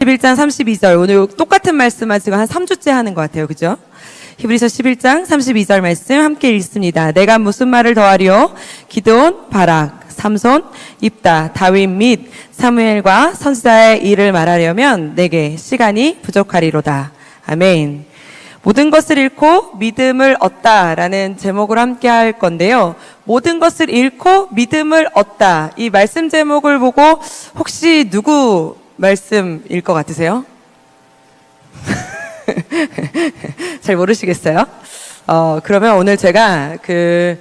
11장 32절, 오늘 똑같은 말씀만 지금 한 3주째 하는 것 같아요. 그죠? 히브리서 11장 32절 말씀 함께 읽습니다. 내가 무슨 말을 더하리요? 기드온, 바락, 삼손, 입다, 다윗 및 사무엘과 선지자의 일을 말하려면 내게 시간이 부족하리로다. 아멘. 모든 것을 잃고 믿음을 얻다라는 제목으로 함께 할 건데요. 모든 것을 잃고 믿음을 얻다. 이 말씀 제목을 보고 혹시 누구 말씀일 것 같으세요? 잘 모르시겠어요? 그러면 오늘 제가 그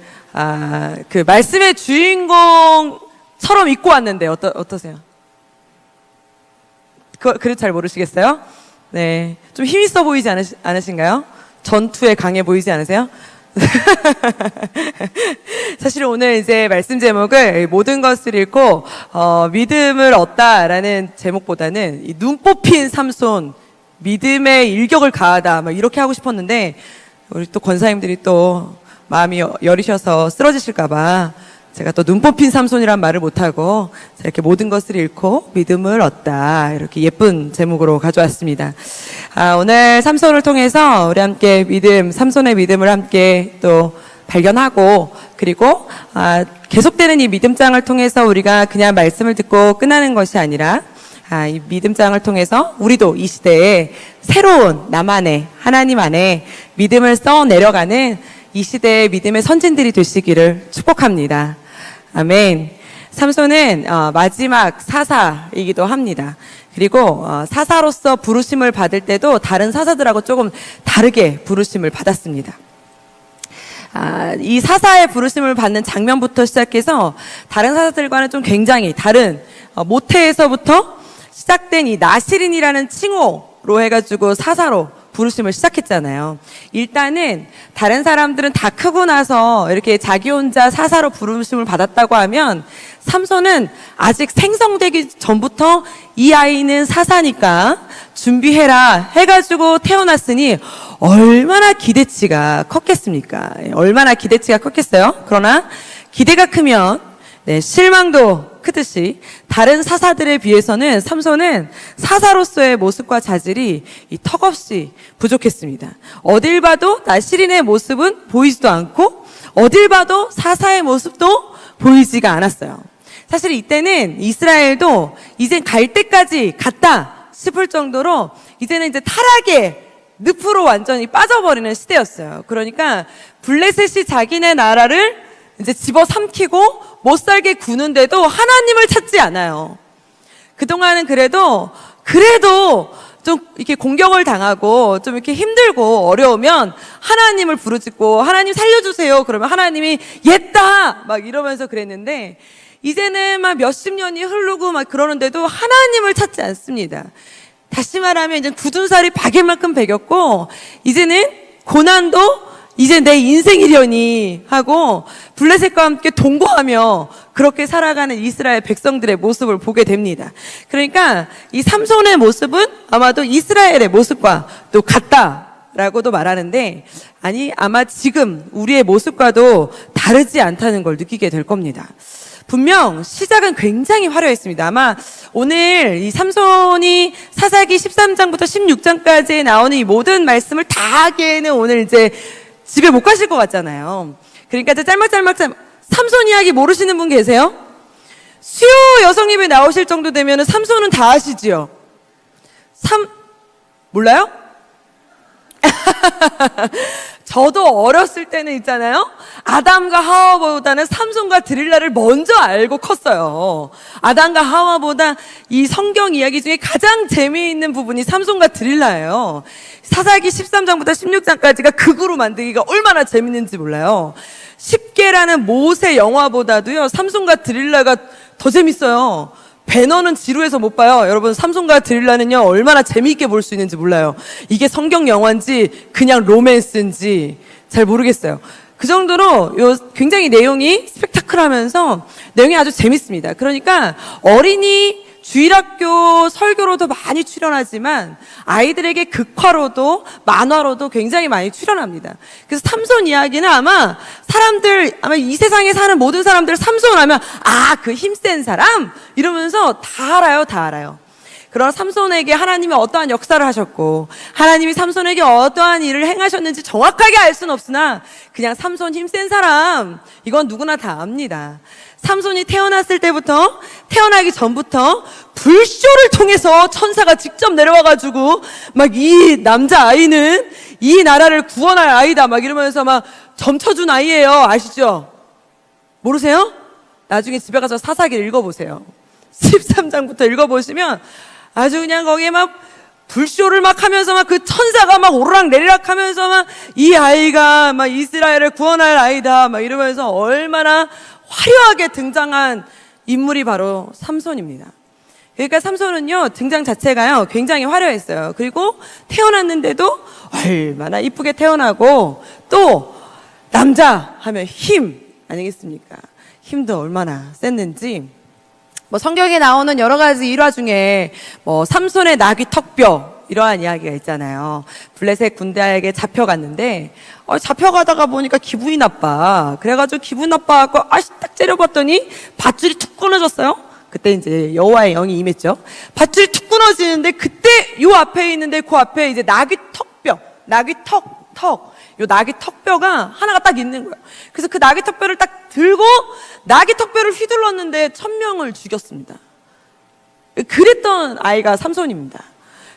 말씀의 주인공처럼 입고 왔는데 어떠세요? 그래도 잘 모르시겠어요? 네. 좀 힘있어 보이지 않으신가요? 전투에 강해 보이지 않으세요? 사실 오늘 이제 말씀 제목을 모든 것을 잃고 믿음을 얻다라는 제목보다는 이 눈 뽑힌 삼손, 믿음의 일격을 가하다 막 이렇게 하고 싶었는데 우리 또 권사님들이 또 마음이 여리셔서 쓰러지실까봐 제가 또 눈 뽑힌 삼손이란 말을 못하고 이렇게 모든 것을 잃고 믿음을 얻다 이렇게 예쁜 제목으로 가져왔습니다. 오늘 삼손을 통해서 우리 함께 삼손의 믿음을 함께 또 발견하고 그리고 계속되는 이 믿음장을 통해서 우리가 그냥 말씀을 듣고 끝나는 것이 아니라 이 믿음장을 통해서 우리도 이 시대에 새로운 나만의 하나님 안에 믿음을 써 내려가는 이 시대의 믿음의 선진들이 되시기를 축복합니다. 아멘. 삼손은 마지막 사사이기도 합니다. 그리고 사사로서 부르심을 받을 때도 다른 사사들하고 조금 다르게 부르심을 받았습니다. 이 사사의 부르심을 받는 장면부터 시작해서 다른 사사들과는 좀 굉장히 다른 모태에서부터 시작된 이 나시린이라는 칭호로 해가지고 사사로 부르심을 시작했잖아요. 일단은 다른 사람들은 다 크고 나서 이렇게 자기 혼자 사사로 부르심을 받았다고 하면 삼손은 아직 생성되기 전부터 이 아이는 사사니까 준비해라 해가지고 태어났으니 얼마나 기대치가 컸겠습니까? 얼마나 기대치가 컸겠어요? 그러나 기대가 크면 실망도 크듯이 다른 사사들에 비해서는 삼손은 사사로서의 모습과 자질이 턱없이 부족했습니다. 어딜 봐도 나시린의 모습은 보이지도 않고 어딜 봐도 사사의 모습도 보이지가 않았어요. 사실 이때는 이스라엘도 이제 갈 때까지 갔다 싶을 정도로 이제는 이제 타락의 늪으로 완전히 빠져버리는 시대였어요. 그러니까 블레셋이 자기네 나라를 이제 집어삼키고 못 살게 구는데도 하나님을 찾지 않아요. 그동안은 그래도 좀 이렇게 공격을 당하고 좀 이렇게 힘들고 어려우면 하나님을 부르짖고 하나님 살려주세요. 그러면 하나님이 옛다 막 이러면서 그랬는데 이제는 막 몇십 년이 흐르고 막 그러는데도 하나님을 찾지 않습니다. 다시 말하면 이제 굳은 살이 박일만큼 배겼고 이제는 고난도 이제 내 인생이려니 하고 블레셋과 함께 동거하며 그렇게 살아가는 이스라엘 백성들의 모습을 보게 됩니다. 그러니까 이 삼손의 모습은 아마도 이스라엘의 모습과 또 같다라고도 말하는데 아마 지금 우리의 모습과도 다르지 않다는 걸 느끼게 될 겁니다. 분명 시작은 굉장히 화려했습니다. 아마 오늘 이 삼손이 사사기 13장부터 16장까지 나오는 이 모든 말씀을 다 하기에는 오늘 이제 집에 못 가실 것 같잖아요. 그러니까 짤막짤막 삼손 이야기 모르시는 분 계세요? 수요 여성입에 나오실 정도 되면 삼손은 다 아시지요? 몰라요? 저도 어렸을 때는 있잖아요. 아담과 하와보다는 삼손과 드릴라를 먼저 알고 컸어요. 아담과 하와보다 이 성경 이야기 중에 가장 재미있는 부분이 삼손과 드릴라예요. 사사기 13장부터 16장까지가 극으로 만들기가 얼마나 재밌는지 몰라요. 10개라는 모세 영화보다도요, 삼손과 드릴라가 더 재밌어요. 배너는 지루해서 못 봐요. 여러분, 삼손과 드릴라는요, 얼마나 재미있게 볼 수 있는지 몰라요. 이게 성경 영화인지 그냥 로맨스인지 잘 모르겠어요. 그 정도로 굉장히 내용이 스펙타클하면서 내용이 아주 재밌습니다. 그러니까 어린이 주일학교 설교로도 많이 출연하지만 아이들에게 극화로도 만화로도 굉장히 많이 출연합니다. 그래서 삼손 이야기는 아마 이 세상에 사는 모든 사람들 삼손 하면 그 힘센 사람 이러면서 다 알아요. 그런 삼손에게 하나님이 어떠한 역사를 하셨고 하나님이 삼손에게 어떠한 일을 행하셨는지 정확하게 알 수는 없으나 그냥 삼손 힘센 사람 이건 누구나 다 압니다. 삼손이 태어났을 때부터 태어나기 전부터 불쇼를 통해서 천사가 직접 내려와가지고 막 이 남자아이는 이 나라를 구원할 아이다 막 이러면서 막 점쳐준 아이예요. 아시죠? 모르세요? 나중에 집에 가서 사사기를 읽어보세요. 13장부터 읽어보시면 아주 그냥 거기에 막 불쇼를 막 하면서 막 그 천사가 막 오르락 내리락 하면서 막 이 아이가 막 이스라엘을 구원할 아이다 막 이러면서 얼마나 화려하게 등장한 인물이 바로 삼손입니다. 그러니까 삼손은요 등장 자체가요 굉장히 화려했어요. 그리고 태어났는데도 얼마나 이쁘게 태어나고 또 남자 하면 힘 아니겠습니까? 힘도 얼마나 셌는지 뭐 성경에 나오는 여러 가지 일화 중에 뭐 삼손의 나귀 턱뼈 이러한 이야기가 있잖아요. 블레셋 군대에게 잡혀갔는데 잡혀가다가 보니까 기분이 나빠. 그래가지고 기분 나빠갖고 딱 째려봤더니 밧줄이 툭 끊어졌어요. 그때 이제 여호와의 영이 임했죠. 밧줄이 툭 끊어지는데 그때 요 앞에 있는데 그 앞에 이제 나귀 턱뼈, 나귀 요 나귀 턱뼈가 하나가 딱 있는 거예요. 그래서 그 나귀 턱뼈를 딱 들고 나귀 턱뼈를 휘둘렀는데 1000명을 죽였습니다. 그랬던 아이가 삼손입니다.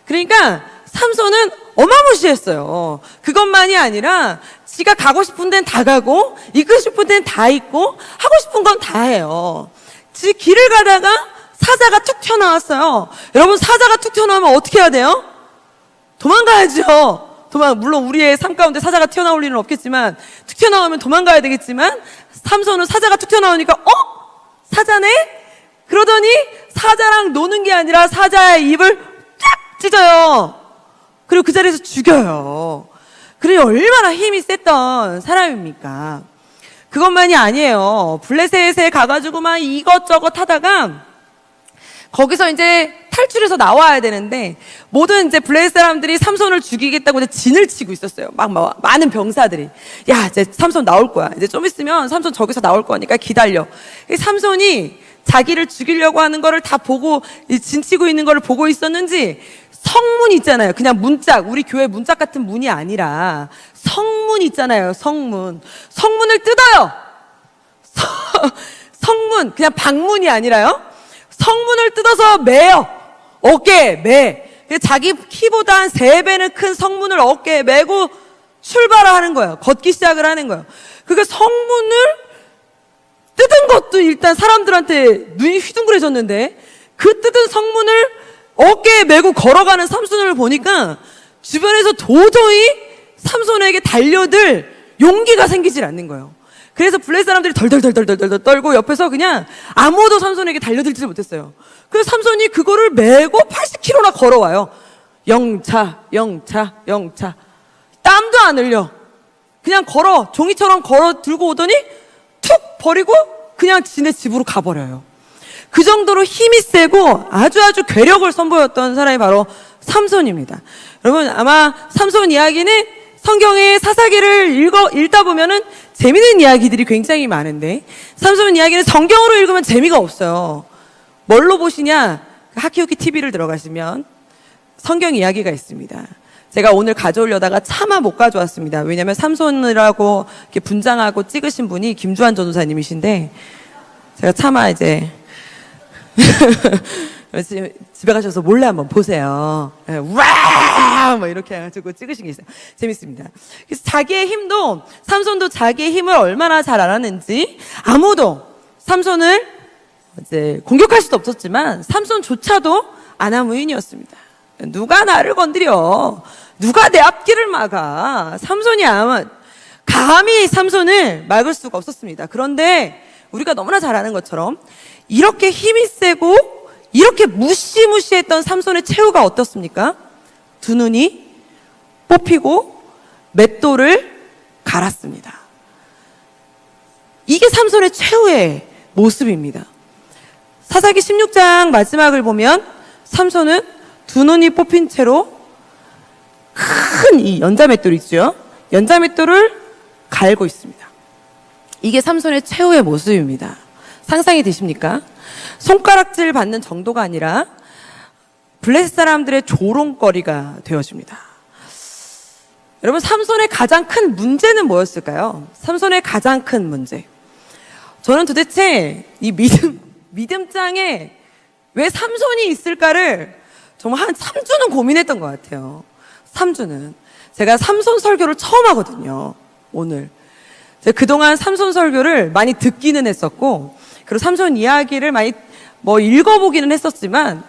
그러니까 삼손은 어마무시했어요. 그것만이 아니라 지가 가고 싶은 데는 다 가고 있고 싶은 데는 다 있고 하고 싶은 건 다 해요. 지 길을 가다가 사자가 툭 튀어나왔어요. 여러분 사자가 툭 튀어나오면 어떻게 해야 돼요? 도망가야죠. 물론 우리의 삶 가운데 사자가 튀어나올 일은 없겠지만 툭 튀어나오면 도망가야 되겠지만 삼손은 사자가 툭 튀어나오니까 사자네? 그러더니 사자랑 노는 게 아니라 사자의 입을 쫙 찢어요. 그리고 그 자리에서 죽여요. 그래 얼마나 힘이 셌던 사람입니까? 그것만이 아니에요. 블레셋에 가가지고 막 이것저것 하다가 거기서 이제 탈출해서 나와야 되는데 모든 이제 블레셋 사람들이 삼손을 죽이겠다고 이제 진을 치고 있었어요. 막 많은 병사들이 야 이제 삼손 나올 거야. 이제 좀 있으면 삼손 저기서 나올 거니까 기다려. 삼손이 자기를 죽이려고 하는 거를 다 보고 진치고 있는 거를 보고 있었는지 성문 있잖아요. 그냥 문짝 우리 교회 문짝 같은 문이 아니라 성문 있잖아요. 성문을 뜯어요. 성문 그냥 방문이 아니라요. 성문을 뜯어서 매요. 어깨에 매. 자기 키보다 한 3배는 큰 성문을 어깨에 메고 출발을 하는 거예요. 걷기 시작을 하는 거예요. 그러니까 성문을 뜯은 것도 일단 사람들한테 눈이 휘둥그레졌는데 그 뜯은 성문을 어깨에 메고 걸어가는 삼손을 보니까 주변에서 도저히 삼손에게 달려들 용기가 생기질 않는 거예요. 그래서 블레셋 사람들이 덜덜덜 떨고 옆에서 그냥 아무도 삼손에게 달려들지 못했어요. 그래서 삼손이 그거를 메고 80km나 걸어와요. 영차. 땀도 안 흘려. 그냥 종이처럼 걸어 들고 오더니 툭 버리고 그냥 지네 집으로 가버려요. 그 정도로 힘이 세고 아주 괴력을 선보였던 사람이 바로 삼손입니다. 여러분 아마 삼손 이야기는 성경의 사사기를 읽다 보면은 재미있는 이야기들이 굉장히 많은데 삼손 이야기는 성경으로 읽으면 재미가 없어요. 뭘로 보시냐? 하키우키 TV를 들어가시면 성경 이야기가 있습니다. 제가 오늘 가져오려다가 차마 못 가져왔습니다. 왜냐면 삼손이라고 이렇게 분장하고 찍으신 분이 김주환 전도사님이신데 제가 차마 이제 집에 가셔서 몰래 한번 보세요. 와! 뭐 이렇게 해가지고 찍으신 게 있어요. 재밌습니다. 그래서 자기의 힘도, 삼손도 자기의 힘을 얼마나 잘 알았는지 아무도 삼손을 이제 공격할 수도 없었지만 삼손조차도 아나무인이었습니다. 누가 나를 건드려? 누가 내 앞길을 막아? 삼손이 아마 감히 삼손을 막을 수가 없었습니다. 그런데 우리가 너무나 잘 아는 것처럼 이렇게 힘이 세고 이렇게 무시무시했던 삼손의 최후가 어떻습니까? 두 눈이 뽑히고 맷돌을 갈았습니다. 이게 삼손의 최후의 모습입니다. 사사기 16장 마지막을 보면 삼손은 두 눈이 뽑힌 채로 큰 이 연자맷돌 있죠? 연자맷돌을 갈고 있습니다. 이게 삼손의 최후의 모습입니다. 상상이 되십니까? 손가락질 받는 정도가 아니라 블레셋 사람들의 조롱거리가 되어집니다. 여러분, 삼손의 가장 큰 문제는 뭐였을까요? 삼손의 가장 큰 문제. 저는 도대체 이 믿음장에 왜 삼손이 있을까를 정말 한 3주는 고민했던 것 같아요. 3주는. 제가 삼손 설교를 처음 하거든요. 오늘. 제가 그동안 삼손 설교를 많이 듣기는 했었고, 그리고 삼손 이야기를 많이 읽어보기는 했었지만,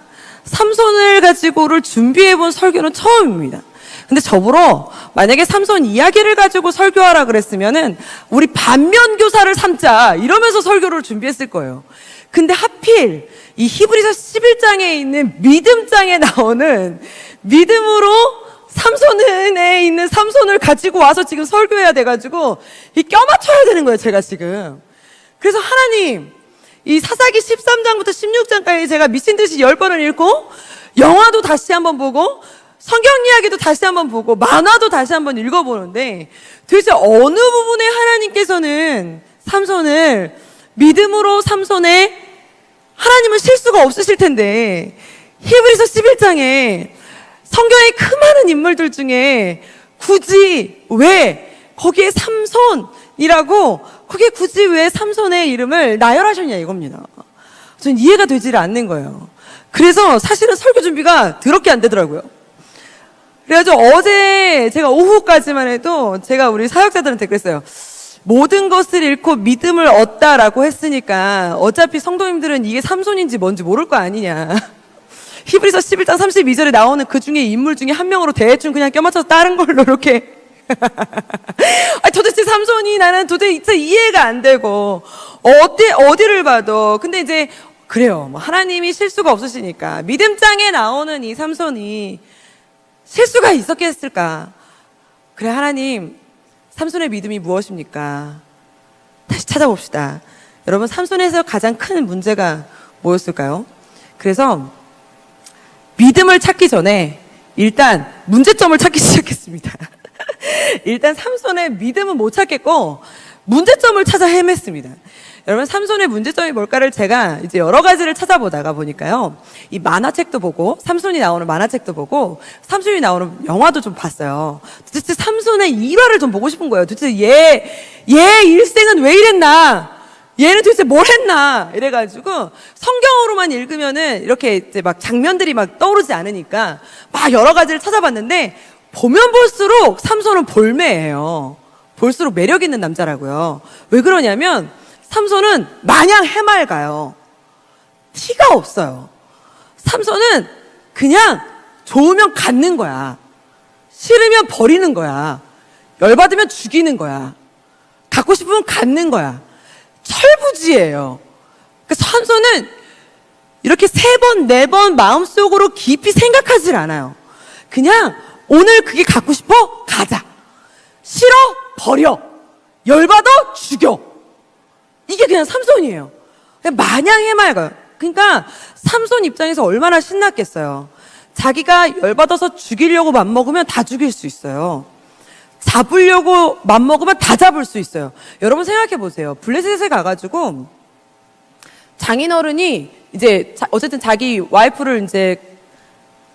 삼손을 가지고를 준비해본 설교는 처음입니다. 근데 저보러 만약에 삼손 이야기를 가지고 설교하라 그랬으면은 우리 반면교사를 삼자 이러면서 설교를 준비했을 거예요. 근데 하필 이 히브리서 11장에 있는 믿음장에 나오는 믿음으로 삼손에 있는 삼손을 가지고 와서 지금 설교해야 돼가지고 이 껴맞춰야 되는 거예요, 제가 지금. 그래서 하나님, 이 사사기 13장부터 16장까지 제가 미친 듯이 10번을 읽고 영화도 다시 한번 보고 성경 이야기도 다시 한번 보고 만화도 다시 한번 읽어보는데 도대체 어느 부분에 하나님께서는 삼손을 믿음으로 삼손에 하나님은 실수가 없으실 텐데 히브리서 11장에 성경의 그 많은 인물들 중에 굳이 왜 거기에 삼손이라고 거기에 굳이 왜 삼손의 이름을 나열하셨냐 이겁니다. 전 이해가 되질 않는 거예요. 그래서 사실은 설교 준비가 더럽게 안 되더라고요. 그래가지고 어제 제가 오후까지만 해도 제가 우리 사역자들한테 그랬어요. 모든 것을 잃고 믿음을 얻다라고 했으니까 어차피 성도님들은 이게 삼손인지 뭔지 모를 거 아니냐. 히브리서 11장 32절에 나오는 그 중에 인물 중에 한 명으로 대충 그냥 껴맞춰서 다른 걸로 이렇게 도대체 삼손이 나는 도대체 이해가 안 되고 어디를 봐도 근데 이제 그래요. 하나님이 실수가 없으시니까 믿음장에 나오는 이 삼손이 실수가 있었겠을까? 그래, 하나님, 삼손의 믿음이 무엇입니까? 다시 찾아봅시다. 여러분, 삼손에서 가장 큰 문제가 뭐였을까요? 그래서 믿음을 찾기 전에 일단 문제점을 찾기 시작했습니다. 일단 삼손의 믿음은 못 찾겠고 문제점을 찾아 헤맸습니다. 여러분, 삼손의 문제점이 뭘까를 제가 이제 여러 가지를 찾아보다가 보니까요. 이 만화책도 보고, 삼손이 나오는 만화책도 보고, 삼손이 나오는 영화도 좀 봤어요. 도대체 삼손의 일화를 좀 보고 싶은 거예요. 도대체 얘 일생은 왜 이랬나? 얘는 도대체 뭘 했나? 이래가지고, 성경으로만 읽으면은 이렇게 이제 막 장면들이 막 떠오르지 않으니까, 막 여러 가지를 찾아봤는데, 보면 볼수록 삼손은 볼매예요. 볼수록 매력 있는 남자라고요. 왜 그러냐면, 삼손은 마냥 해맑아요. 티가 없어요. 삼손은 그냥 좋으면 갖는 거야. 싫으면 버리는 거야. 열받으면 죽이는 거야. 갖고 싶으면 갖는 거야. 철부지예요. 그러니까 삼손은 이렇게 3번, 4번 마음속으로 깊이 생각하질 않아요. 그냥 오늘 그게 갖고 싶어? 가자. 싫어? 버려. 열받아? 죽여. 이게 그냥 삼손이에요. 그냥 마냥 해맑아요. 그러니까 삼손 입장에서 얼마나 신났겠어요. 자기가 열받아서 죽이려고 맘먹으면 다 죽일 수 있어요. 잡으려고 맘먹으면 다 잡을 수 있어요. 여러분 생각해 보세요. 블레셋에 가가지고 장인어른이 이제 어쨌든 자기 와이프를 이제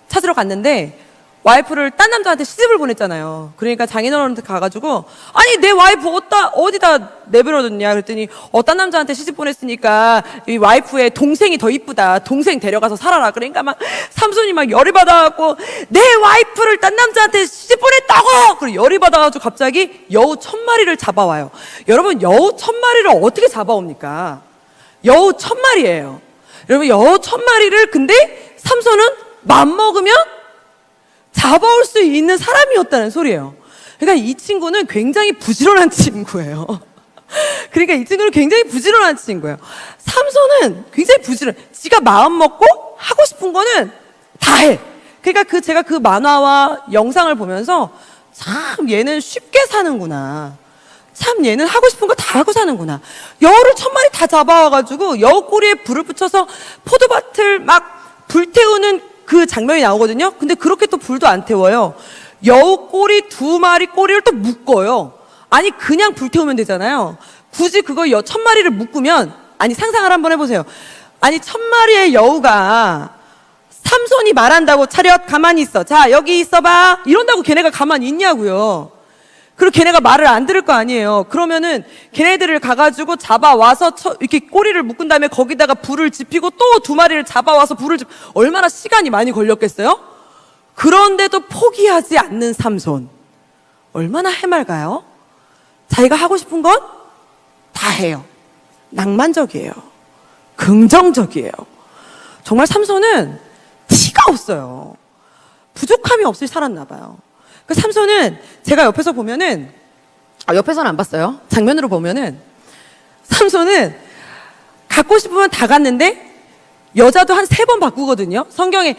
찾으러 갔는데 와이프를 딴 남자한테 시집을 보냈잖아요. 그러니까 장인어른한테 가가지고 아니 내 와이프 어디다 내버려뒀냐 그랬더니 딴 남자한테 시집 보냈으니까 이 와이프의 동생이 더 이쁘다. 동생 데려가서 살아라. 그러니까 막 삼손이 막 열이 받아갖고 내 와이프를 딴 남자한테 시집 보냈다고. 그리고 열이 받아가지고 갑자기 여우 1000마리를 잡아와요. 여러분 여우 1000마리를 어떻게 잡아옵니까? 여우 1000마리예요. 여러분 여우 1000마리를 근데 삼손은 맘먹으면 잡아올 수 있는 사람이었다는 소리예요. 그러니까 이 친구는 굉장히 부지런한 친구예요. 그러니까 이 친구는 굉장히 부지런한 친구예요. 삼손은 굉장히 부지런. 지가 마음 먹고 하고 싶은 거는 다 해. 그러니까 제가 그 만화와 영상을 보면서 참 얘는 쉽게 사는구나. 참 얘는 하고 싶은 거 다 하고 사는구나. 여우를 1000마리 다 잡아와가지고 여우 꼬리에 불을 붙여서 포도밭을 막 불태우는 그 장면이 나오거든요. 근데 그렇게 또 불도 안 태워요. 여우 꼬리 2마리 꼬리를 또 묶어요. 아니 그냥 불태우면 되잖아요. 굳이 그거 1000마리를 묶으면 아니 상상을 한번 해보세요. 아니 1000마리의 여우가 삼손이 말한다고 차렷 가만히 있어. 자, 여기 있어봐. 이런다고 걔네가 가만히 있냐고요. 그리고 걔네가 말을 안 들을 거 아니에요. 그러면은 걔네들을 가가지고 잡아와서 이렇게 꼬리를 묶은 다음에 거기다가 불을 지피고 또 두 마리를 잡아와서 얼마나 시간이 많이 걸렸겠어요? 그런데도 포기하지 않는 삼손. 얼마나 해맑아요? 자기가 하고 싶은 건 다 해요. 낭만적이에요. 긍정적이에요. 정말 삼손은 티가 없어요. 부족함이 없이 살았나 봐요. 그 삼손은 제가 옆에서 보면은, 옆에서는 안 봤어요. 장면으로 보면은 삼손은 갖고 싶으면 다 갔는데 여자도 한 3번 바꾸거든요. 성경에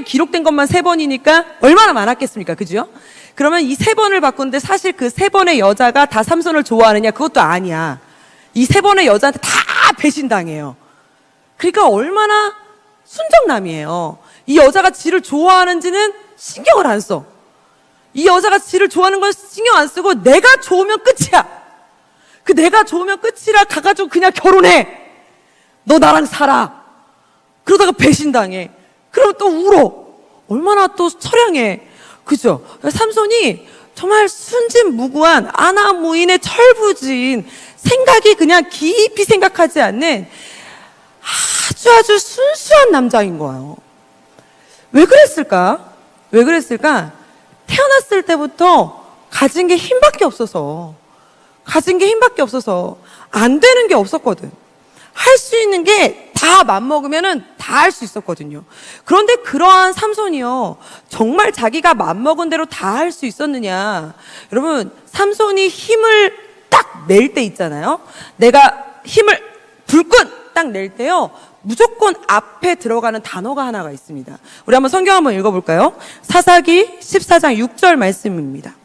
기록된 것만 3번이니까 얼마나 많았겠습니까? 그죠? 그러면 이 3번을 바꾸는데 사실 그 3번의 여자가 다 삼손을 좋아하느냐? 그것도 아니야. 이 3번의 여자한테 다 배신당해요. 그러니까 얼마나 순정남이에요. 이 여자가 지를 좋아하는지는 신경을 안 써. 이 여자가 지를 좋아하는 건 신경 안 쓰고 내가 좋으면 끝이야. 그 내가 좋으면 끝이라 가가지고 그냥 결혼해. 너 나랑 살아. 그러다가 배신당해. 그러면 또 울어. 얼마나 또 처량해. 그죠? 삼손이 정말 순진무구한 아나무인의 철부지인, 생각이 그냥 깊이 생각하지 않는 아주 순수한 남자인 거예요. 왜 그랬을까? 태어났을 때부터 가진 게 힘밖에 없어서 안 되는 게 없었거든. 할 수 있는 게 다 맘먹으면은 다 할 수 있었거든요. 그런데 그러한 삼손이요, 정말 자기가 맘먹은 대로 다 할 수 있었느냐? 여러분, 삼손이 힘을 딱 낼 때 있잖아요. 내가 힘을 불끈 딱 낼 때요, 무조건 앞에 들어가는 단어가 하나가 있습니다. 우리 한번 성경 한번 읽어볼까요? 사사기 14장 6절 말씀입니다.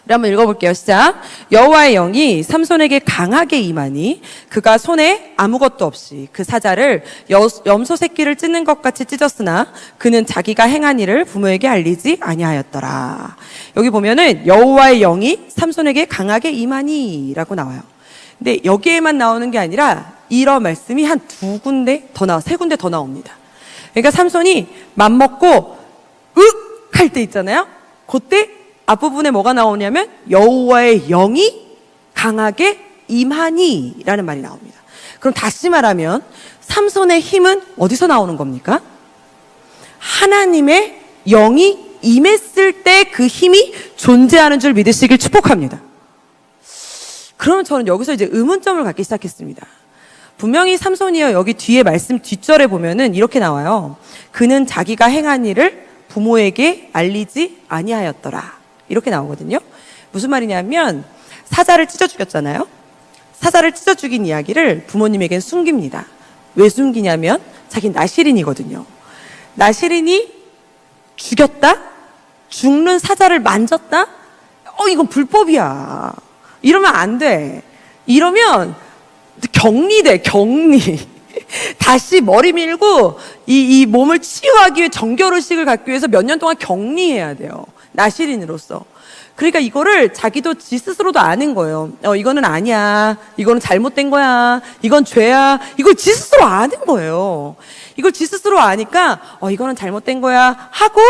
우리 한번 읽어볼게요. 시작. 여호와의 영이 삼손에게 강하게 임하니 그가 손에 아무것도 없이 그 사자를 염소 새끼를 찢는 것 같이 찢었으나 그는 자기가 행한 일을 부모에게 알리지 아니하였더라. 여기 보면은 여호와의 영이 삼손에게 강하게 임하니라고 나와요. 근데 여기에만 나오는 게 아니라 이런 말씀이 한 2군데 더 나와, 3군데 더 나옵니다. 그러니까 삼손이 맘먹고 윽! 할 때 있잖아요. 그때 앞부분에 뭐가 나오냐면 여호와의 영이 강하게 임하니 라는 말이 나옵니다. 그럼 다시 말하면 삼손의 힘은 어디서 나오는 겁니까? 하나님의 영이 임했을 때 그 힘이 존재하는 줄 믿으시길 축복합니다. 그러면 저는 여기서 이제 의문점을 갖기 시작했습니다. 분명히 삼손이요, 여기 뒤에 말씀 뒷절에 보면은 이렇게 나와요. 그는 자기가 행한 일을 부모에게 알리지 아니하였더라. 이렇게 나오거든요. 무슨 말이냐면 사자를 찢어 죽였잖아요. 사자를 찢어 죽인 이야기를 부모님에겐 숨깁니다. 왜 숨기냐면 자기 나실인이거든요. 나실인이 죽였다? 죽는 사자를 만졌다? 이건 불법이야. 이러면 안 돼. 이러면 격리돼, 격리. 다시 머리 밀고 이 몸을 치유하기 위해 정결의식을 갖기 위해서 몇 년 동안 격리해야 돼요. 나실인으로서. 그러니까 이거를 자기도 지 스스로도 아는 거예요. 이거는 아니야. 이거는 잘못된 거야. 이건 죄야. 이걸 지 스스로 아는 거예요. 이걸 지 스스로 아니까 이거는 잘못된 거야 하고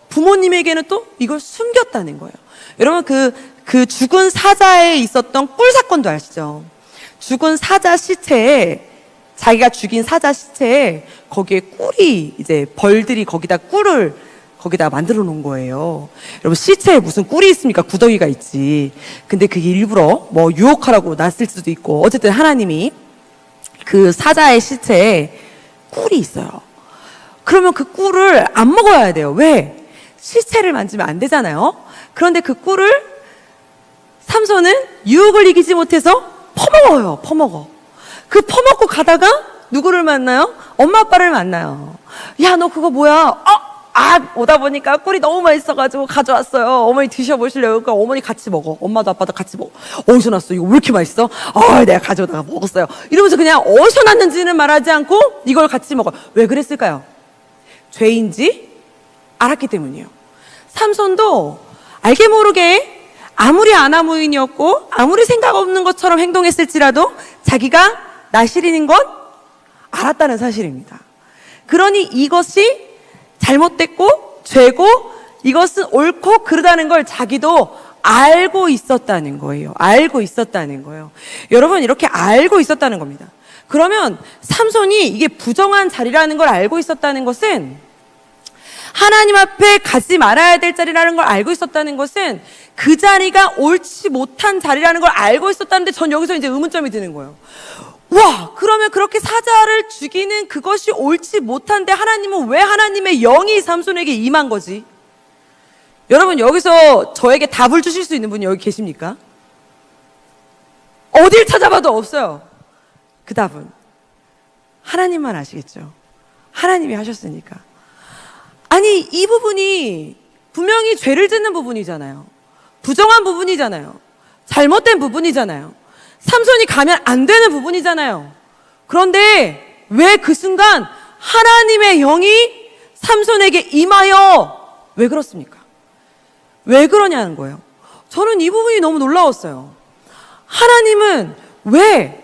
부모님에게는 또 이걸 숨겼다는 거예요. 여러분 그 죽은 사자에 있었던 꿀 사건도 아시죠? 죽은 사자 시체에, 자기가 죽인 사자 시체에 거기에 꿀이, 이제 벌들이 거기다 꿀을 거기다 만들어 놓은 거예요. 여러분, 시체에 무슨 꿀이 있습니까? 구더기가 있지. 근데 그게 일부러 뭐 유혹하라고 놨을 수도 있고, 어쨌든 하나님이 그 사자의 시체에 꿀이 있어요. 그러면 그 꿀을 안 먹어야 돼요. 왜? 시체를 만지면 안 되잖아요. 그런데 그 꿀을 삼손은 유혹을 이기지 못해서 퍼먹어요. 그 퍼먹고 가다가 누구를 만나요? 엄마 아빠를 만나요. 야, 너 그거 뭐야? 오다 보니까 꿀이 너무 맛있어가지고 가져왔어요. 어머니 드셔보실래요? 그러니까 어머니 같이 먹어. 엄마도 아빠도 같이 먹어. 어디서 났어? 이거 왜 이렇게 맛있어? 내가 가져다가 먹었어요. 이러면서 그냥 어디서 났는지는 말하지 않고 이걸 같이 먹어. 왜 그랬을까요? 죄인지 알았기 때문이에요. 삼손도 알게 모르게 아무리 아나무인이었고 아무리 생각 없는 것처럼 행동했을지라도 자기가 나실인인 건 알았다는 사실입니다. 그러니 이것이 잘못됐고 죄고 이것은 옳고 그르다는 걸 자기도 알고 있었다는 거예요. 알고 있었다는 거예요. 여러분, 이렇게 알고 있었다는 겁니다. 그러면 삼손이 이게 부정한 자리라는 걸 알고 있었다는 것은, 하나님 앞에 가지 말아야 될 자리라는 걸 알고 있었다는 것은, 그 자리가 옳지 못한 자리라는 걸 알고 있었다는데, 전 여기서 이제 의문점이 드는 거예요. 와, 그러면 그렇게 사자를 죽이는 그것이 옳지 못한데 하나님은 왜 하나님의 영이 삼손에게 임한 거지? 여러분, 여기서 저에게 답을 주실 수 있는 분이 여기 계십니까? 어딜 찾아봐도 없어요. 그 답은 하나님만 아시겠죠. 하나님이 하셨으니까. 아니, 이 부분이 분명히 죄를 짓는 부분이잖아요. 부정한 부분이잖아요. 잘못된 부분이잖아요. 삼손이 가면 안 되는 부분이잖아요. 그런데 왜 그 순간 하나님의 영이 삼손에게 임하여, 왜 그렇습니까? 왜 그러냐는 거예요. 저는 이 부분이 너무 놀라웠어요. 하나님은 왜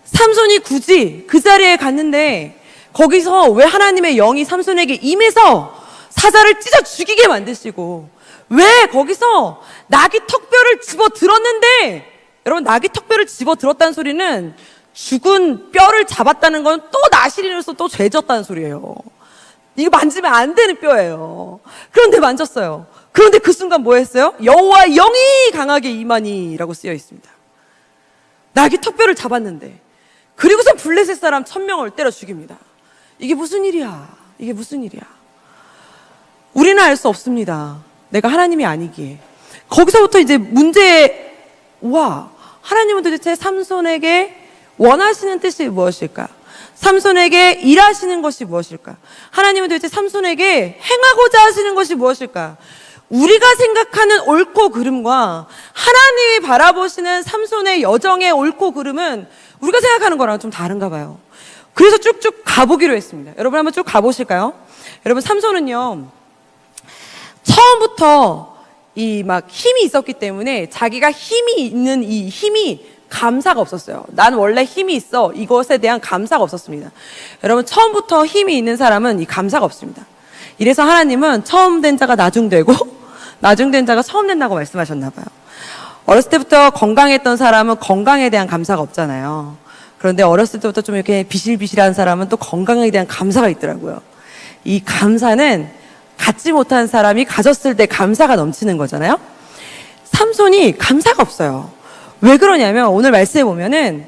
삼손이 굳이 그 자리에 갔는데 거기서 왜 하나님의 영이 삼손에게 임해서 사자를 찢어 죽이게 만드시고, 왜 거기서 나귀 턱뼈를 집어 들었는데, 여러분, 나귀 턱뼈를 집어 들었다는 소리는 죽은 뼈를 잡았다는 건 또 나시린으로서 또 죄졌다는 소리예요. 이거 만지면 안 되는 뼈예요. 그런데 만졌어요. 그런데 그 순간 뭐 했어요? 여호와의 영이 강하게 임하니라고 쓰여 있습니다. 나귀 턱뼈를 잡았는데, 그리고선 블레셋 사람 1000명을 때려 죽입니다. 이게 무슨 일이야? 이게 무슨 일이야? 우리는 알 수 없습니다. 내가 하나님이 아니기에. 거기서부터 이제 와, 하나님은 도대체 삼손에게 원하시는 뜻이 무엇일까? 삼손에게 일하시는 것이 무엇일까? 하나님은 도대체 삼손에게 행하고자 하시는 것이 무엇일까? 우리가 생각하는 옳고 그름과 하나님이 바라보시는 삼손의 여정의 옳고 그름은 우리가 생각하는 거랑 좀 다른가 봐요. 그래서 쭉쭉 가보기로 했습니다. 여러분, 한번 쭉 가보실까요? 여러분, 삼손은요, 처음부터 막 힘이 있었기 때문에 자기가 힘이 있는 이 힘이 감사가 없었어요. 난 원래 힘이 있어. 이것에 대한 감사가 없었습니다. 여러분, 처음부터 힘이 있는 사람은 이 감사가 없습니다. 이래서 하나님은 처음 된 자가 나중되고 나중된 자가 처음 된다고 말씀하셨나 봐요. 어렸을 때부터 건강했던 사람은 건강에 대한 감사가 없잖아요. 그런데 어렸을 때부터 좀 이렇게 비실비실한 사람은 또 건강에 대한 감사가 있더라고요. 이 감사는 갖지 못한 사람이 가졌을 때 감사가 넘치는 거잖아요. 삼손이 감사가 없어요. 왜 그러냐면, 오늘 말씀해 보면은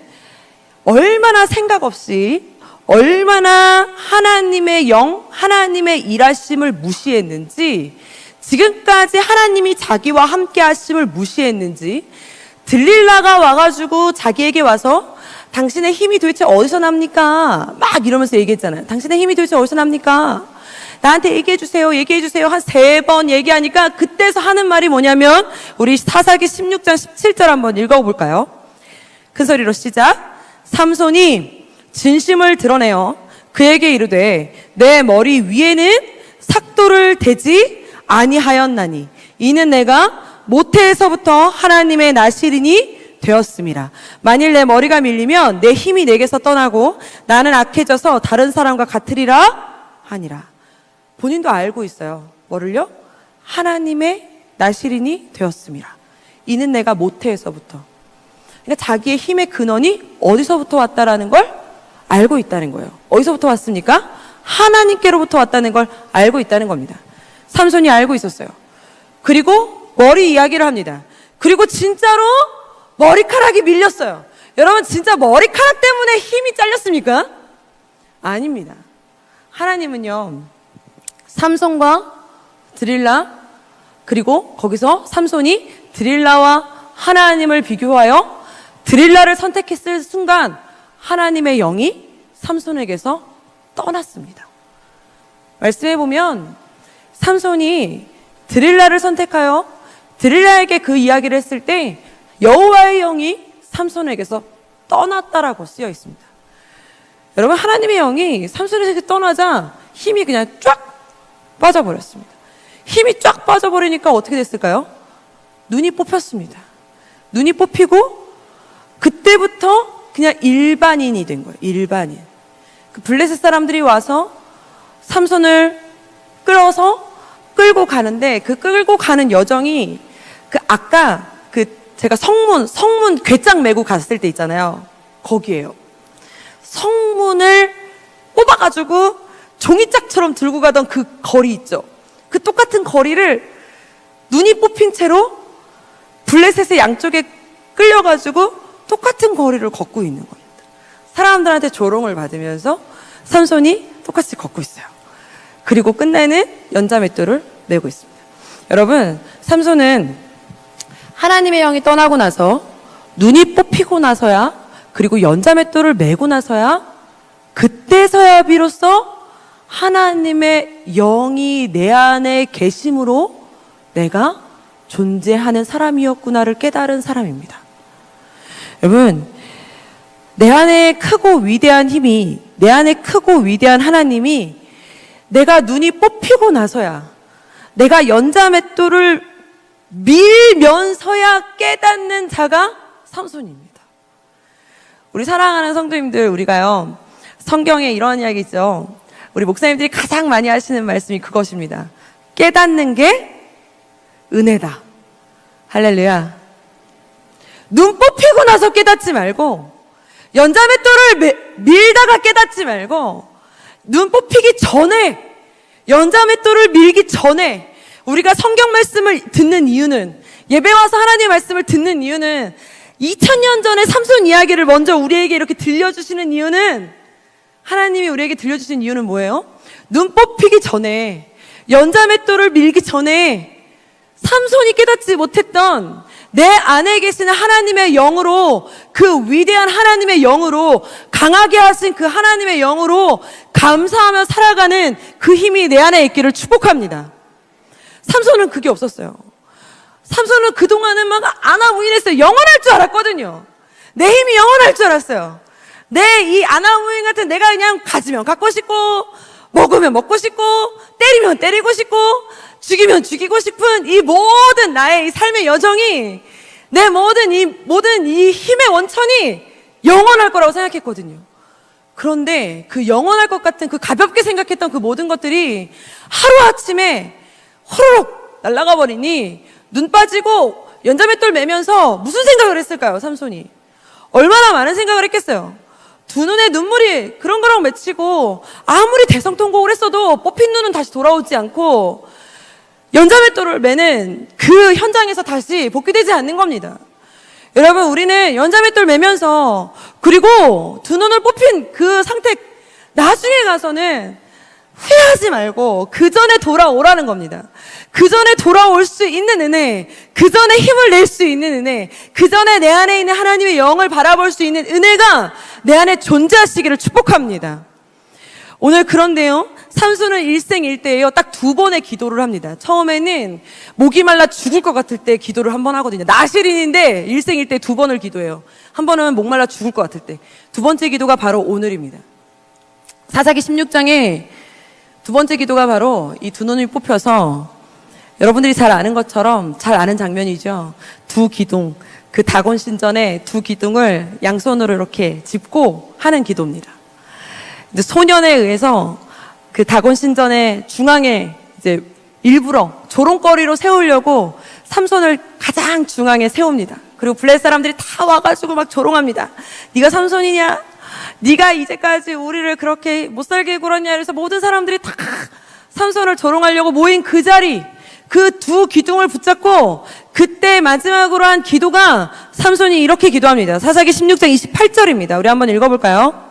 얼마나 생각 없이, 얼마나 하나님의 영, 하나님의 일하심을 무시했는지, 지금까지 하나님이 자기와 함께 하심을 무시했는지, 들릴라가 와가지고 자기에게 와서 당신의 힘이 도대체 어디서 납니까? 막 이러면서 얘기했잖아요. 당신의 힘이 도대체 어디서 납니까? 나한테 얘기해주세요, 얘기해주세요. 한 3번 얘기하니까 그때서 하는 말이 뭐냐면, 우리 사사기 16장 17절 한번 읽어볼까요? 큰 소리로 시작. 삼손이 진심을 드러내어 그에게 이르되, 내 머리 위에는 삭도를 대지 아니하였나니 이는 내가 모태에서부터 하나님의 나시린이 되었음이라. 만일 내 머리가 밀리면 내 힘이 내게서 떠나고 나는 악해져서 다른 사람과 같으리라 하니라. 본인도 알고 있어요. 뭐를요? 하나님의 나시린이 되었음이라. 이는 내가 모태에서부터. 그러니까 자기의 힘의 근원이 어디서부터 왔다라는 걸 알고 있다는 거예요. 어디서부터 왔습니까? 하나님께로부터 왔다는 걸 알고 있다는 겁니다. 삼손이 알고 있었어요. 그리고 머리 이야기를 합니다. 그리고 진짜로 머리카락이 밀렸어요. 여러분, 진짜 머리카락 때문에 힘이 잘렸습니까? 아닙니다. 하나님은요, 삼손과 드릴라, 그리고 거기서 삼손이 드릴라와 하나님을 비교하여 드릴라를 선택했을 순간 하나님의 영이 삼손에게서 떠났습니다. 말씀해 보면 삼손이 드릴라를 선택하여 드릴라에게 그 이야기를 했을 때 여호와의 영이 삼손에게서 떠났다라고 쓰여 있습니다. 여러분, 하나님의 영이 삼손에게 떠나자 힘이 그냥 쫙 빠져버렸습니다. 힘이 쫙 빠져버리니까 어떻게 됐을까요? 눈이 뽑혔습니다. 눈이 뽑히고 그때부터 그냥 일반인이 된 거예요. 일반인. 그 블레셋 사람들이 와서 삼손을 끌고 가는데 그 끌고 가는 여정이 그 아까 그 제가 성문 궤장 메고 갔을 때 있잖아요. 거기에요. 성문을 뽑아가지고 종이짝처럼 들고 가던 그 거리 있죠. 그 똑같은 거리를 눈이 뽑힌 채로 블레셋의 양쪽에 끌려가지고 똑같은 거리를 걷고 있는 겁니다. 사람들한테 조롱을 받으면서 삼손이 똑같이 걷고 있어요. 그리고 끝내는 연자맷돌을 메고 있습니다. 여러분, 삼손은 하나님의 영이 떠나고 나서 눈이 뽑히고 나서야, 그리고 연자맷돌을 메고 나서야, 그때서야 비로소 하나님의 영이 내 안에 계심으로 내가 존재하는 사람이었구나를 깨달은 사람입니다. 여러분, 내 안에 크고 위대한 힘이, 내 안에 크고 위대한 하나님이 내가 눈이 뽑히고 나서야, 내가 연자맷돌을 밀면서야 깨닫는 자가 삼손입니다. 우리 사랑하는 성도님들, 우리가요, 성경에 이런 이야기 있죠. 우리 목사님들이 가장 많이 하시는 말씀이 그것입니다. 깨닫는 게 은혜다. 할렐루야. 눈 뽑히고 나서 깨닫지 말고, 연자맷돌을 밀다가 깨닫지 말고, 눈 뽑히기 전에, 연자맷돌을 밀기 전에 우리가 성경 말씀을 듣는 이유는, 예배 와서 하나님의 말씀을 듣는 이유는, 2000년 전에 삼손 이야기를 먼저 우리에게 이렇게 들려주시는 이유는, 하나님이 우리에게 들려주신 이유는 뭐예요? 눈 뽑히기 전에, 연자맷돌을 밀기 전에 삼손이 깨닫지 못했던 내 안에 계시는 하나님의 영으로, 그 위대한 하나님의 영으로, 강하게 하신 그 하나님의 영으로 감사하며 살아가는 그 힘이 내 안에 있기를 축복합니다. 삼손은 그게 없었어요. 삼손은 그동안은 막 아나무인했어요. 영원할 줄 알았거든요. 내 힘이 영원할 줄 알았어요. 내 이 아나무인 같은 내가 그냥 가지면 갖고 싶고, 먹으면 먹고 싶고, 때리면 때리고 싶고, 죽이면 죽이고 싶은 이 모든 나의 이 삶의 여정이, 내 모든 이 힘의 원천이 영원할 거라고 생각했거든요. 그런데 그 영원할 것 같은, 그 가볍게 생각했던 그 모든 것들이 하루아침에 호로록 날아가 버리니, 눈 빠지고 연자맷돌 매면서 무슨 생각을 했을까요, 삼손이? 얼마나 많은 생각을 했겠어요. 두 눈에 눈물이 그렁그렁 맺히고, 아무리 대성통곡을 했어도 뽑힌 눈은 다시 돌아오지 않고, 연자맷돌을 매는 그 현장에서 다시 복귀되지 않는 겁니다. 여러분, 우리는 연자맷돌 매면서, 그리고 두 눈을 뽑힌 그 상태, 나중에 가서는 후회하지 말고 그 전에 돌아오라는 겁니다. 그 전에 돌아올 수 있는 은혜, 그 전에 힘을 낼 수 있는 은혜, 그 전에 내 안에 있는 하나님의 영을 바라볼 수 있는 은혜가 내 안에 존재하시기를 축복합니다. 오늘 그런데요, 삼손은 일생일대에요, 딱 2번의 기도를 합니다. 처음에는 목이 말라 죽을 것 같을 때 기도를 한 번 하거든요. 나실인인데 일생일대 2번을 기도해요. 한 번은 목 말라 죽을 것 같을 때. 두 번째 기도가 바로 오늘입니다. 사사기 16장에 두 번째 기도가 바로 이 두 눈이 뽑혀서, 여러분들이 잘 아는 것처럼 잘 아는 장면이죠. 두 기둥, 그 다곤 신전의 두 기둥을 양손으로 이렇게 짚고 하는 기도입니다. 근데 소년에 의해서 그 다곤 신전의 중앙에 이제 일부러 조롱거리로 세우려고 삼손을 가장 중앙에 세웁니다. 그리고 블레셋 사람들이 다 와가지고 막 조롱합니다. 네가 삼손이냐? 네가 이제까지 우리를 그렇게 못살게 굴었냐? 그래서 모든 사람들이 다 삼손을 조롱하려고 모인 그 자리, 그 두 기둥을 붙잡고 그때 마지막으로 한 기도가, 삼손이 이렇게 기도합니다. 사사기 16장 28절입니다. 우리 한번 읽어볼까요?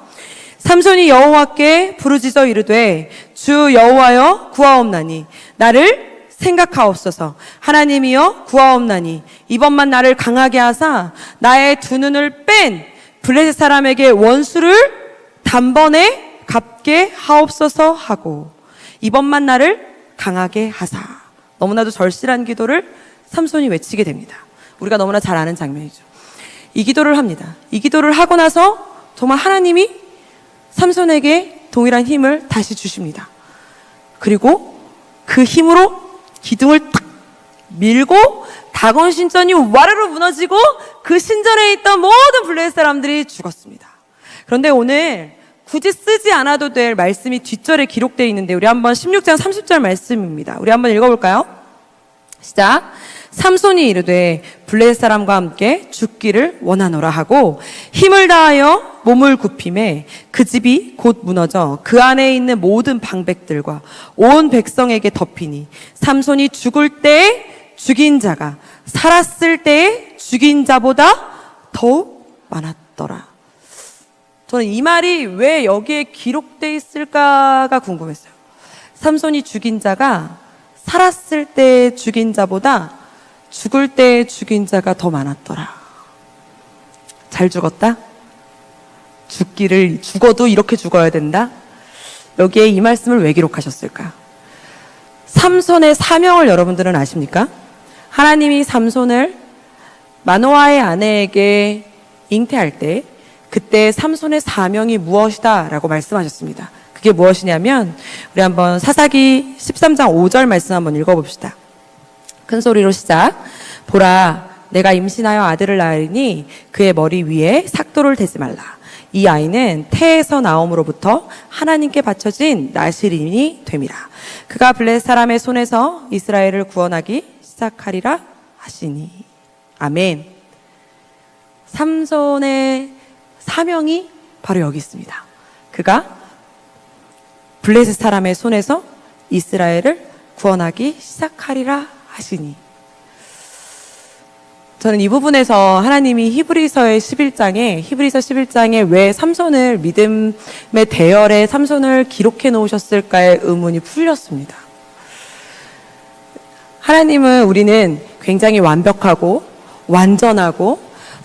삼손이 여호와께 부르짖어 이르되, 주 여호와여 구하옵나니 나를 생각하옵소서. 하나님이여 구하옵나니 이번만 나를 강하게 하사 나의 두 눈을 뺀 블레셋 사람에게 원수를 단번에 갚게 하옵소서 하고, 이번만 나를 강하게 하사. 너무나도 절실한 기도를 삼손이 외치게 됩니다. 우리가 너무나 잘 아는 장면이죠. 이 기도를 합니다. 이 기도를 하고 나서 정말 하나님이 삼손에게 동일한 힘을 다시 주십니다. 그리고 그 힘으로 기둥을 탁 밀고 다곤 신전이 와르르 무너지고 그 신전에 있던 모든 블레셋 사람들이 죽었습니다. 그런데 오늘 굳이 쓰지 않아도 될 말씀이 뒷절에 기록되어 있는데 우리 한번 16장 30절 말씀입니다. 우리 한번 읽어볼까요? 시작. 삼손이 이르되 블레셋 사람과 함께 죽기를 원하노라 하고 힘을 다하여 몸을 굽힘에 그 집이 곧 무너져 그 안에 있는 모든 방백들과 온 백성에게 덮이니 삼손이 죽을 때에 죽인 자가 살았을 때에 죽인 자보다 더욱 많았더라. 저는 이 말이 왜 여기에 기록되어 있을까가 궁금했어요. 삼손이 죽인 자가 살았을 때 죽인 자보다 죽을 때 죽인 자가 더 많았더라. 잘 죽었다? 죽어도 이렇게 죽어야 된다? 여기에 이 말씀을 왜 기록하셨을까? 삼손의 사명을 여러분들은 아십니까? 하나님이 삼손을 마노아의 아내에게 잉태할 때 그때 삼손의 사명이 무엇이다 라고 말씀하셨습니다. 그게 무엇이냐면 우리 한번 사사기 13장 5절 말씀 한번 읽어봅시다. 큰 소리로 시작. 보라, 내가 임신하여 아들을 낳으리니 그의 머리 위에 삭도를 대지 말라. 이 아이는 태에서 나옴으로부터 하나님께 바쳐진 나실인이 됨이라. 그가 블레셋 사람의 손에서 이스라엘을 구원하기 시작하리라 하시니. 아멘. 삼손의 사명이 바로 여기 있습니다. 그가 블레셋 사람의 손에서 이스라엘을 구원하기 시작하리라 하시니. 저는 이 부분에서 하나님이 히브리서 11장에 왜 삼손을 믿음의 대열에 삼손을 기록해 놓으셨을까의 의문이 풀렸습니다. 하나님은 우리는 굉장히 완벽하고 완전하고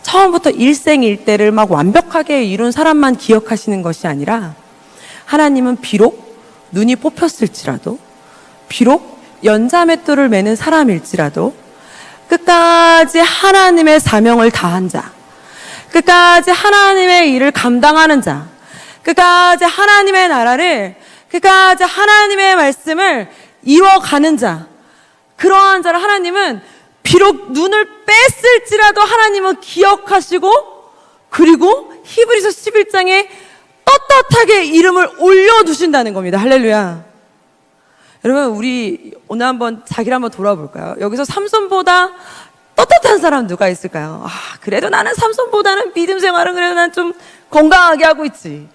처음부터 일생일대를 막 완벽하게 이룬 사람만 기억하시는 것이 아니라 하나님은 비록 눈이 뽑혔을지라도 비록 연자맷돌을 매는 사람일지라도 끝까지 하나님의 사명을 다한 자, 끝까지 하나님의 일을 감당하는 자, 끝까지 하나님의 나라를, 끝까지 하나님의 말씀을 이뤄가는 자, 그러한 자를 하나님은 비록 눈을 뺐을지라도 하나님은 기억하시고, 그리고 히브리서 11장에 떳떳하게 이름을 올려두신다는 겁니다. 할렐루야. 여러분, 우리 오늘 한번 자기를 한번 돌아볼까요? 여기서 삼손보다 떳떳한 사람 누가 있을까요? 그래도 나는 삼손보다는 믿음 생활은 그래도 난 좀 건강하게 하고 있지.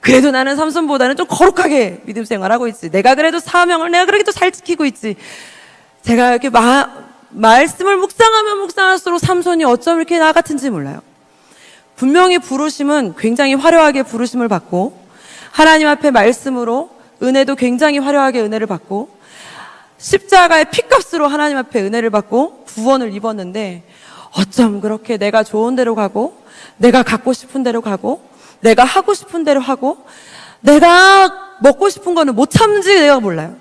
그래도 나는 삼손보다는 좀 거룩하게 믿음 생활하고 있지. 내가 그래도 사명을 내가 그렇게 또 잘 지키고 있지. 제가 이렇게 말씀을 묵상하면 묵상할수록 삼손이 어쩜 이렇게 나 같은지 몰라요. 분명히 부르심은 굉장히 화려하게 부르심을 받고 하나님 앞에 말씀으로 은혜도 굉장히 화려하게 은혜를 받고 십자가의 피값으로 하나님 앞에 은혜를 받고 구원을 입었는데 어쩜 그렇게 내가 좋은 대로 가고 내가 갖고 싶은 대로 가고 내가 하고 싶은 대로 하고 내가 먹고 싶은 거는 못 참는지 내가 몰라요.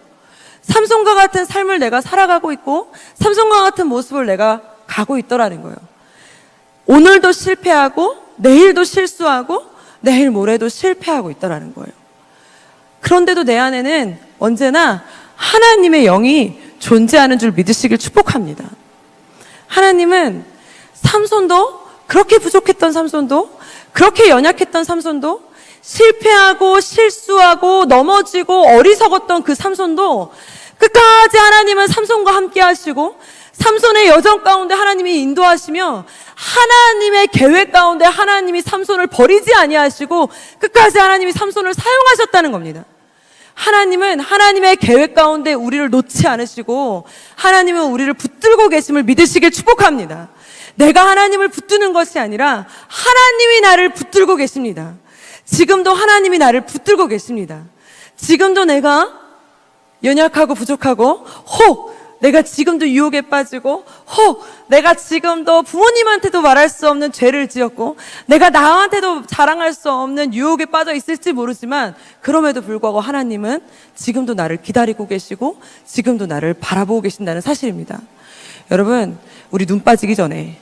삼손과 같은 삶을 내가 살아가고 있고 삼손과 같은 모습을 내가 가고 있더라는 거예요. 오늘도 실패하고 내일도 실수하고 내일 모레도 실패하고 있더라는 거예요. 그런데도 내 안에는 언제나 하나님의 영이 존재하는 줄 믿으시길 축복합니다. 하나님은 삼손도 그렇게 부족했던 삼손도 그렇게 연약했던 삼손도 실패하고 실수하고 넘어지고 어리석었던 그 삼손도 끝까지 하나님은 삼손과 함께 하시고 삼손의 여정 가운데 하나님이 인도하시며 하나님의 계획 가운데 하나님이 삼손을 버리지 아니하시고 끝까지 하나님이 삼손을 사용하셨다는 겁니다. 하나님은 하나님의 계획 가운데 우리를 놓지 않으시고 하나님은 우리를 붙들고 계심을 믿으시길 축복합니다. 내가 하나님을 붙드는 것이 아니라 하나님이 나를 붙들고 계십니다. 지금도 하나님이 나를 붙들고 계십니다. 지금도 내가 연약하고 부족하고 혹 내가 지금도 유혹에 빠지고 혹 내가 지금도 부모님한테도 말할 수 없는 죄를 지었고 내가 나한테도 자랑할 수 없는 유혹에 빠져 있을지 모르지만 그럼에도 불구하고 하나님은 지금도 나를 기다리고 계시고 지금도 나를 바라보고 계신다는 사실입니다. 여러분, 우리 눈 빠지기 전에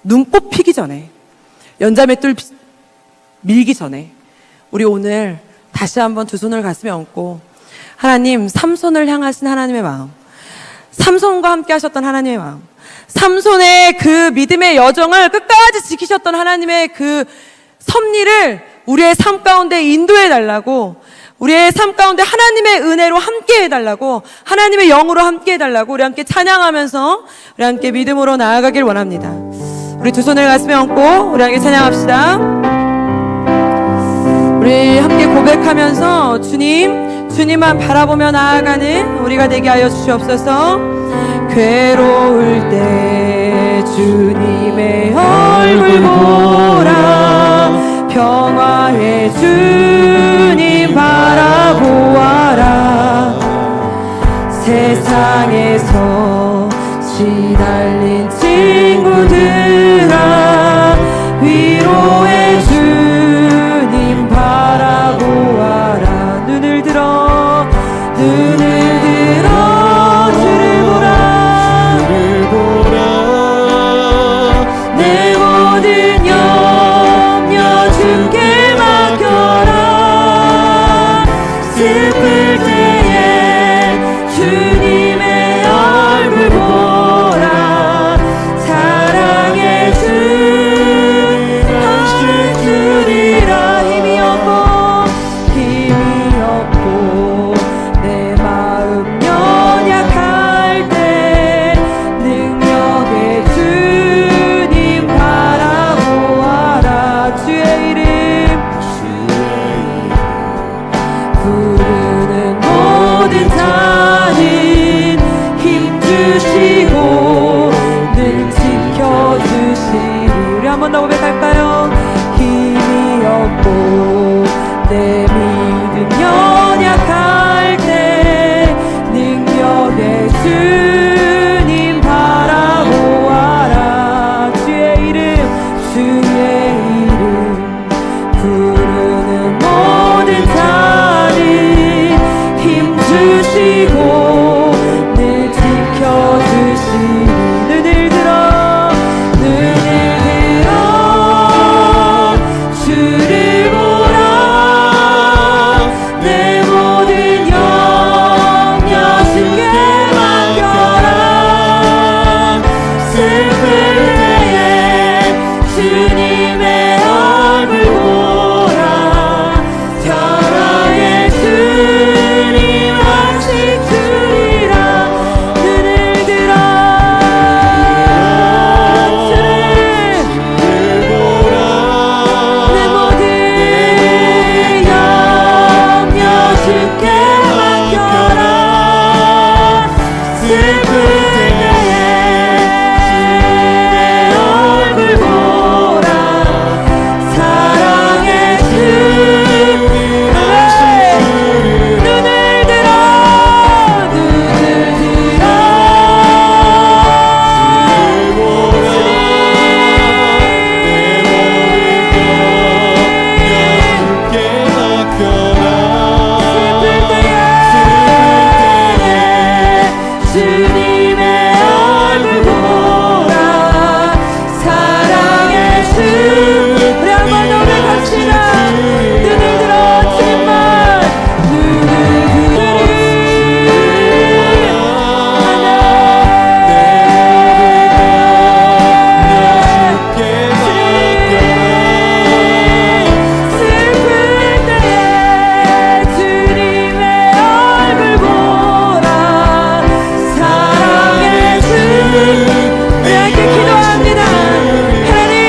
눈꽃 피기 전에 연자맷돌 밀기 전에 우리 오늘 다시 한번 두 손을 가슴에 얹고 하나님, 삼손을 향하신 하나님의 마음, 삼손과 함께 하셨던 하나님의 마음, 삼손의 그 믿음의 여정을 끝까지 지키셨던 하나님의 그 섭리를 우리의 삶 가운데 인도해 달라고, 우리의 삶 가운데 하나님의 은혜로 함께 해달라고, 하나님의 영으로 함께 해달라고 우리 함께 찬양하면서 우리 함께 믿음으로 나아가길 원합니다. 우리 두 손을 가슴에 얹고 우리 함께 찬양합시다. 우리 함께 고백하면서 주님만 바라보며 나아가는 우리가 되게 하여 주시옵소서. 괴로울 때 주님의 얼굴 보라, 평화의 주님 바라보아라. 세상에서 시달린 친구들아, 위로의 주님 바라보아라. 눈을 들어 주를 보라. 내 모든 염려 주께 맡겨라. 슬플 때에 주님의 얼굴 보라. 사랑의 주 하실 줄이라. 힘이 없고 내 마음 연약할 때 능력의 주님 바라보아라. 주의 이름 부르는 모든 자는 힘주시고 늘 지켜주시리. 우리 한 번 더 고백할까요? 힘이 없고 내 믿음 연약할 때 능력의 주님 바라보아라. 주의 이름 부르는 모든 자는 힘주시고 늘 지켜주시니. 눈을 들어 주를 보라. 내 모든 염려 주께 맡겨라. 슬플 때에 주님의 얼굴 보라. 평화의 주님 하실 줄이라. 눈을 들어 주를 보라. 내 모든 염려 주께 맡겨라. 슬플 때에 얼굴 보라. 사랑의 주 눈을 들어 슬플 때에 주님의 얼굴 보라. 사랑의 주. 우리 한번 노래합시다. 눈을 들어 주님만. 눈을 슬플 때에 주님의 얼굴 보라. 사랑의 주. 우리 함께 기도합니다. 하나님,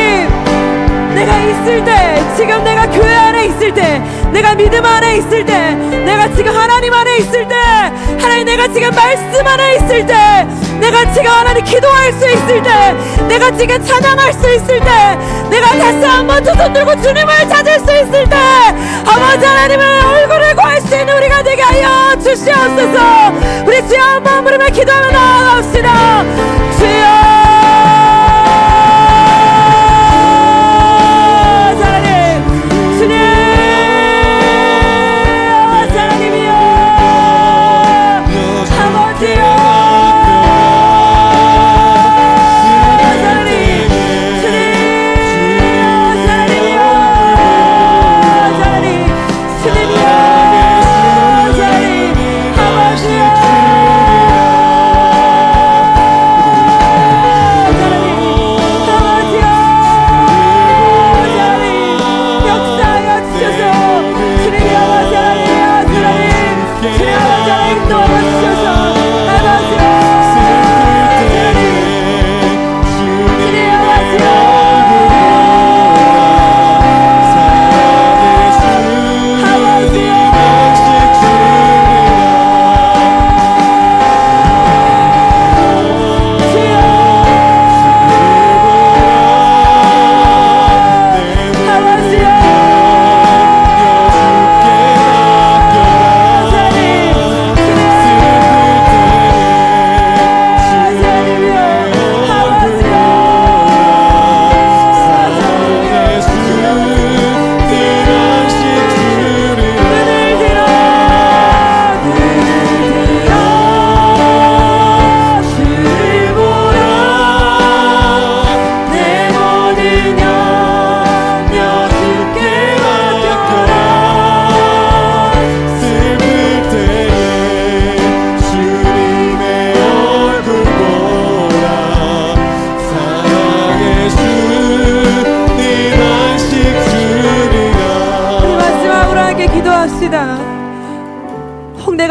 내가 있을 때, 지금 내가 교회 안에 있을 때, 내가 믿음 안에 있을 때, 내가 지금 하나님 안에 있을 때, 하나님 내가 지금 말씀 안에 있을 때, 내가 지금 하나님 기도할 수 있을 때, 내가 지금 찬양할 수 있을 때, 내가 다시 한번 두 손 들고 주님을 찾을 수 있을 때, 아버지 하나님의 얼굴을 구할 수 있는 우리가 되게 하여 주시옵소서. 우리 주여 한번 부르며 기도하며 나아갑시다. 주여 하나님, 주님 하나님이여 아버지여 하나님, 주님 하나님이여 하나님, 주님이여 하나님, 아버지여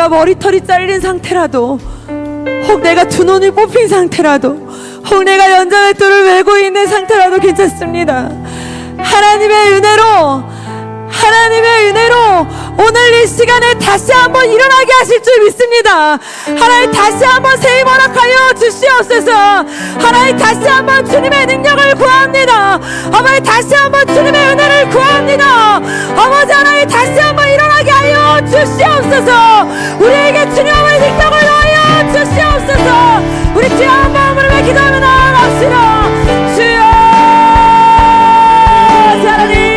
내가 머리털이 잘린 상태라도, 혹 내가 두 눈이 뽑힌 상태라도, 혹 내가 연자맷돌을 메고 있는 상태라도 괜찮습니다. 하나님의 은혜로 오늘 이 시간에 다시 한번 일어나게 하실 줄 믿습니다. 하나님 다시 한번 새 힘 허락하여 주시옵소서. 하나님 다시 한번 주님의 능력을 구합니다. 아버지 다시 한번 주님의 은혜를 구합니다. 아버지 하나님 다시 한번 일어나게 하여 주시옵소서.